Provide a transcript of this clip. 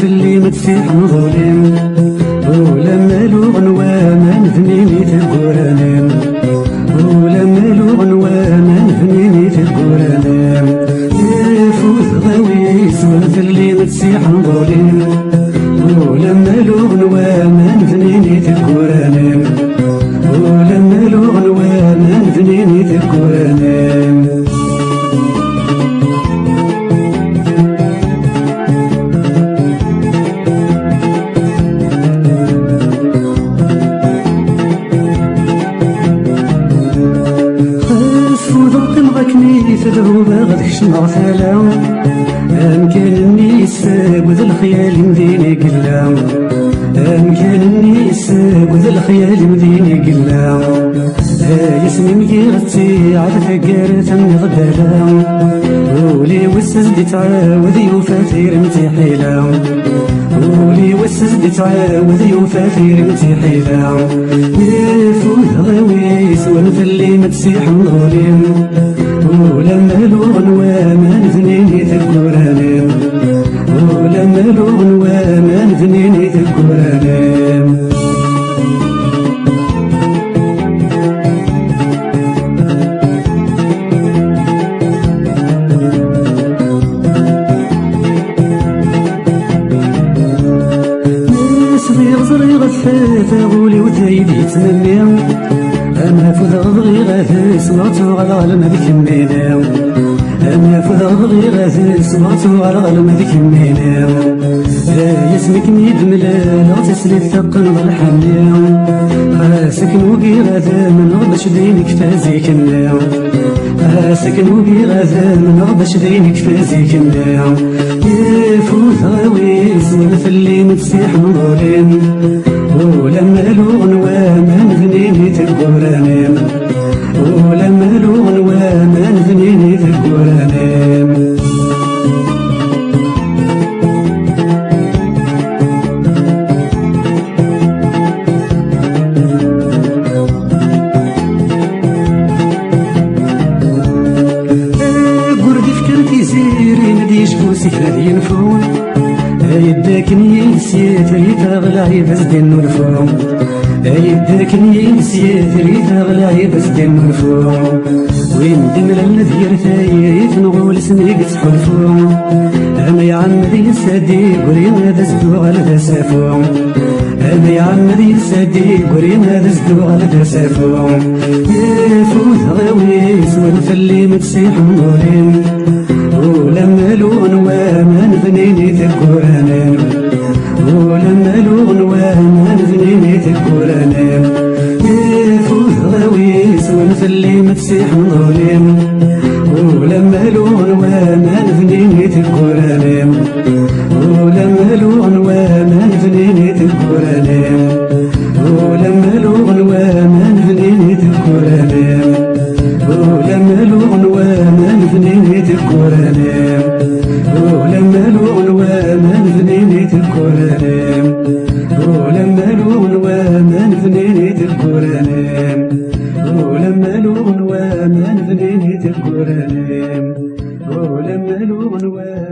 في اللي متسيح مظلم ولما له غنوة ما نفنيني تقرانم ولما له غنوة ما نفنيني تقرانم يفوت غويس في اللي متسيح مظلم ولما له غنوة ما نفنيني تقرانم ولما له غنوة ما نفنيني تقرانم تبغاكني تدعو باغد كشمع ثلا أمكن اني الساب وذا الخيال مديني قلا أمكن اني الساب وذا الخيال مديني قلا يسمي مجيرتي عاد فقارت من غدالا ولي وسز دي تعاود يوفاتير متحيلا ولي وسز دي تعاود يوفاتير متحيلا يفوت غويس ونفلي متسيح مظلم ولما له غنوة ما نفنيني تقرانم ولما له غنوة ما نفنيني تقرانم صغير صغير الثاثة غولي وثايد يتمنى أما فذ بغي غاثس مرتو على غلم هذيك المينا أما فذ بغي غاثس مرتو على غلم هذيك المينا يسمك ميد ملال غتسلي الثقل بالحنيا خاسك نوقي غاثا من غبش دينك فازيك النيا خاسك نوقي غاثا من غبش دينك فازيك النيا يفوت غاويس ونفلي متسيح مظلم ولما له غنوة ما نفنيني تقرانم ولما له غنوة ما نفنيني تقرانم قردي فكرتي زيري نديش بوسك غادي ينفون يداكني نسيت ريتا غلاي بس دين الفوم يداكني نسيت ريتا غلاي بس دين الفوم وين دمر النذير ثايت نغول سنيق تحلفوم أما يا عم ذي سادي قريم هذا زدو على ذا سافوم أما يا عم ذي سادي قريم هذا زدو على ذا سافوم يفوت غويس ونفلي متسيح مظلم ولما له غنوة ما نفنيني تقرانم ولما له غنوة ما نفنيني تقرانم يفوت غويس ونفلي متسيح مظلم ولما له غنوة ما نفنيني تقرانم ولما له غنوة ما نفنيني تقرانم ولما له غنوة ما نفنيني تقرانم ولما له غنوة ما نفنيني تقرانم ولما له غنوة ما نفنيني تقرانم ولما له غنوة ما نفنيني تقرانم ولما له غنوة ما نفنيني تقرانم ولما له غنوة